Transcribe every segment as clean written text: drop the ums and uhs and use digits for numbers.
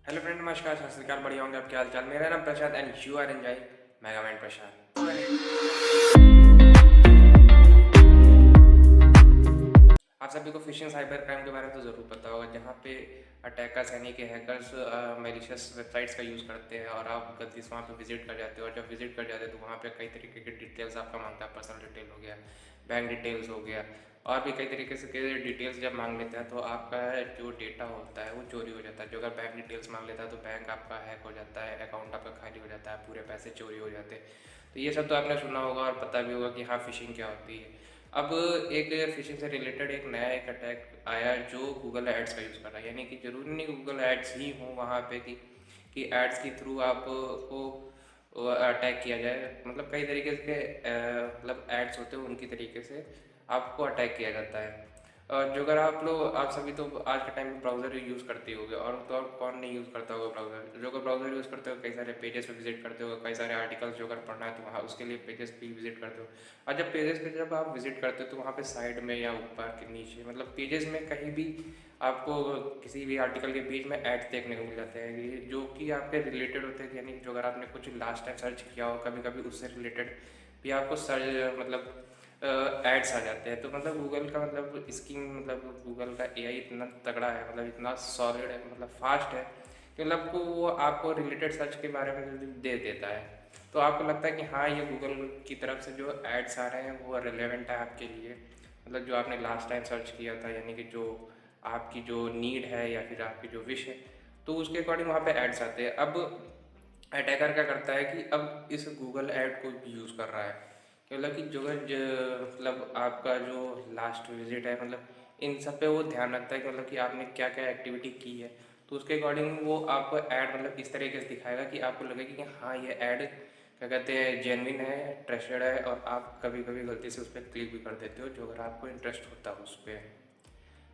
Hello friend, नमस्कार, सत श्रीकाल, बढ़िया होंगे। आपके हाल चाल? मेरा नाम प्रशांत एंड यू आर एंजॉय मेगामैन प्रशांत। आप सभी को फिशिंग साइबर क्राइम के बारे में तो ज़रूर पता होगा, जहाँ पे अटैकर्स यानी कि हैकर्स मेलिशियस वेबसाइट्स का यूज़ करते हैं और आप गलती से वहाँ पे विजिट कर जाते हो। और जब विजिट कर जाते हो तो वहाँ पे कई तरीके के डिटेल्स आपका मांगता है। पर्सनल डिटेल हो गया, बैंक डिटेल्स हो गया, और भी कई तरीके से के डिटेल्स जब मांग लेता है तो आपका जो डेटा होता है वो चोरी हो जाता है। जो अगर बैंक डिटेल्स मांग लेता है तो बैंक आपका हैक हो जाता है, अकाउंट आपका खाली हो जाता है, पूरे पैसे चोरी हो जाते हैं। तो ये सब तो आपने सुना होगा और पता भी होगा कि हाँ, फिशिंग क्या होती है। अब एक फिशिंग से रिलेटेड एक नया एक अटैक आया जो गूगल एड्स का यूज़ कर रहा है। यानी कि ज़रूरी नहीं गूगल एड्स ही हो वहाँ पे कि एड्स के थ्रू आपको अटैक किया जाए। मतलब कई तरीके के मतलब एड्स होते हैं, उनकी तरीके से आपको अटैक किया जाता है। और जो अगर आप सभी तो आज के टाइम में ब्राउज़र यूज़ करते ही होगे, और तो और कौन नहीं यूज़ करता होगा ब्राउज़र। जो अगर ब्राउज़र यूज़ करते हो, कई सारे पेजेस पे विजिट करते हो, कई सारे आर्टिकल्स जो अगर पढ़ना है तो वहाँ उसके लिए पेजेस पे विजिट करते हो। और जब पेजेस पे जब आप विजिट करते हो तो वहाँ पे साइड में या ऊपर के नीचे, मतलब पेजेस में कहीं भी आपको किसी भी आर्टिकल के बीच में एड्स देखने को मिल जाते हैं, ये जो कि आपके रिलेटेड होते हैं। यानी जो अगर आपने कुछ लास्ट टाइम सर्च किया हो, कभी कभी उससे रिलेटेड भी आपको सर्च मतलब एड्स आ जाते हैं। तो मतलब गूगल का मतलब स्कीम, मतलब गूगल का एआई इतना तगड़ा है, मतलब इतना सॉलिड है, मतलब फास्ट है कि मतलब को वो आपको रिलेटेड सर्च के बारे में दे देता है। तो आपको लगता है कि हाँ, ये गूगल की तरफ से जो एड्स आ रहे हैं वो रेलेवेंट है आपके लिए, मतलब जो आपने लास्ट टाइम सर्च किया था, यानी कि जो आपकी जो नीड है या फिर आपकी जो विश है, तो उसके अकॉर्डिंग वहाँ पे एड्स आते हैं। अब अटैकर क्या करता है कि अब इस गूगल ऐड को भी यूज़ कर रहा है कि मतलब कि मतलब आपका जो लास्ट विजिट है, मतलब इन सब पे वो ध्यान रखता है कि मतलब कि आपने क्या क्या एक्टिविटी की है। तो उसके अकॉर्डिंग वो आपको ऐड मतलब इस तरीके से दिखाएगा कि आपको लगे कि हाँ, ये ऐड क्या कहते हैं, जेन्युइन है, ट्रस्टेड है, और आप कभी कभी गलती से उस पर क्लिक भी कर देते हो जो अगर आपको इंटरेस्ट होता है उस पर।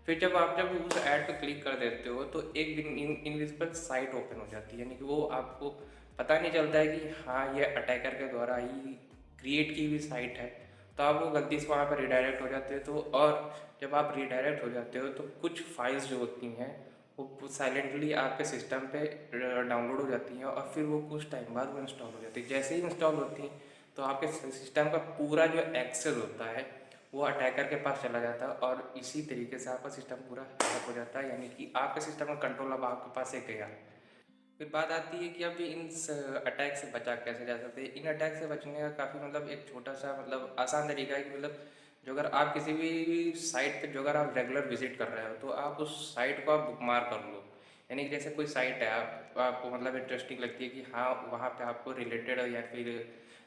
फिर जब उस ऐड पे क्लिक कर देते हो तो एक इनविजिबल साइट ओपन हो जाती है। यानी कि वो आपको पता नहीं चलता है कि हाँ, ये अटैकर के द्वारा ही क्रिएट की हुई साइट है। तो आप वो गलती से वहाँ पर रिडायरेक्ट हो जाते हो। तो और जब आप रिडायरेक्ट हो जाते हो तो कुछ फाइल्स जो होती हैं वो साइलेंटली आपके सिस्टम पे डाउनलोड हो जाती हैं, और फिर वो कुछ टाइम बाद वो इंस्टॉल हो जाती है। जैसे ही इंस्टॉल होती हैं तो आपके सिस्टम का पूरा जो एक्सेस होता है वो अटैकर के पास चला जाता है, और इसी तरीके से आपका सिस्टम पूरा हैक हो जाता है। यानी कि आपके सिस्टम का कंट्रोल अब आपके पास एक गया। फिर बात आती है कि अब इन अटैक से बचा कैसे जा सकते हैं। इन अटैक से बचने का काफ़ी मतलब एक छोटा सा मतलब आसान तरीका है कि मतलब जो अगर आप किसी भी साइट पे जो अगर आप रेगुलर विजिट कर रहे हो तो आप उस साइट को आप बुकमार्क कर लो। यानी कि जैसे कोई साइट है आपको मतलब इंटरेस्टिंग लगती है कि हाँ, वहाँ पे आपको रिलेटेड या फिर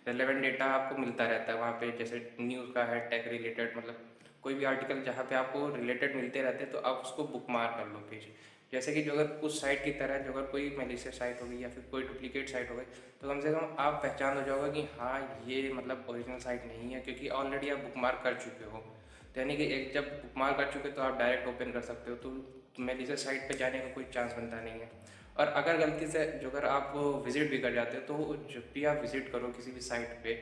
रेलेवेंट डेटा आपको मिलता रहता है। वहाँ पे जैसे न्यूज़ का है, टेक रिलेटेड, मतलब कोई भी आर्टिकल जहाँ पे आपको रिलेटेड मिलते रहते हैं तो आप उसको बुकमार्क कर लो पेज। जैसे कि जो अगर उस साइट की तरह जो अगर कोई मेलिशियस साइट होगी या फिर कोई डुप्लीकेट साइट हो गई तो कम से कम आप पहचान हो जाओगे कि हाँ, ये मतलब ओरिजिनल साइट नहीं है, क्योंकि ऑलरेडी आप बुकमार्क कर चुके हो। तो यानी कि एक जब बुकमार्क कर चुके तो आप डायरेक्ट ओपन कर सकते हो, तो मेलिशियस साइट पे जाने का कोई चांस बनता नहीं है। और अगर गलती से जो अगर आप विज़िट भी कर जाते हो तो जब भी आप विज़िट करो किसी भी साइट पे,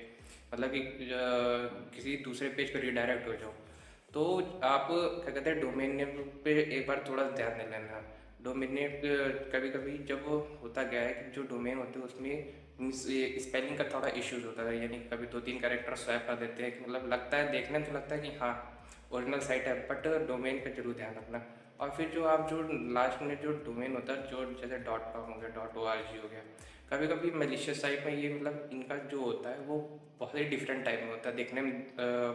मतलब कि किसी दूसरे पेज पे रिडायरेक्ट हो जाओ, तो आप क्या कहते हैं, डोमेन नेम पे एक बार थोड़ा ध्यान दे लेना। डोमेन नेम कभी कभी जब होता गया है कि जो डोमेन होते हैं उसमें स्पेलिंग का थोड़ा इश्यूज होता है। यानी कभी 2-3 कैरेक्टर स्वैप कर देते हैं कि मतलब लगता है, देखने में तो लगता है कि हाँ, ओरिजिनल साइट है, बट डोमेन का जरूर ध्यान रखना। और फिर जो आप जो लास्ट में जो डोमेन होता है, जो जैसे .com हो गया, .org हो गया, कभी कभी मेलिशियस साइट में ये मतलब इनका जो होता है वो बहुत ही डिफरेंट टाइप में होता है, देखने में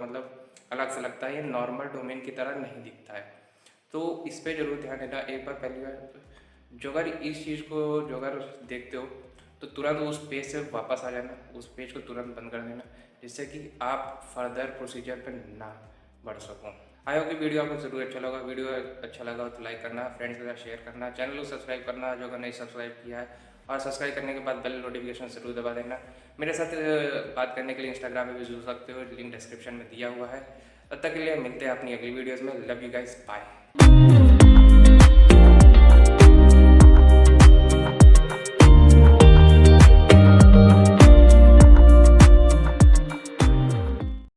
मतलब अलग से लगता है, ये नॉर्मल डोमेन की तरह नहीं दिखता है। तो इस पे ज़रूर ध्यान देना एक बार। पहली बार जो अगर इस चीज़ को जो अगर देखते हो तो तुरंत उस पेज से वापस आ जाना, उस पेज को तुरंत बंद कर देना, जिससे कि आप फर्दर प्रोसीजर पर ना बढ़ सको। आई होप कि वीडियो आपको ज़रूर अच्छा लगा। वीडियो अच्छा लगा हो तो लाइक करना, फ्रेंड्स के साथ शेयर करना, चैनल को सब्सक्राइब करना जो अगर नहीं सब्सक्राइब किया है, और सब्सक्राइब करने के बाद बेल नोटिफिकेशन ज़रूर दबा देना। मेरे साथ बात करने के लिए इंस्टाग्राम पे भी जुड़ सकते हो, लिंक डिस्क्रिप्शन में दिया हुआ है। तब तक के लिए मिलते हैं अपनी अगली वीडियोज़ में। Love you guys, bye.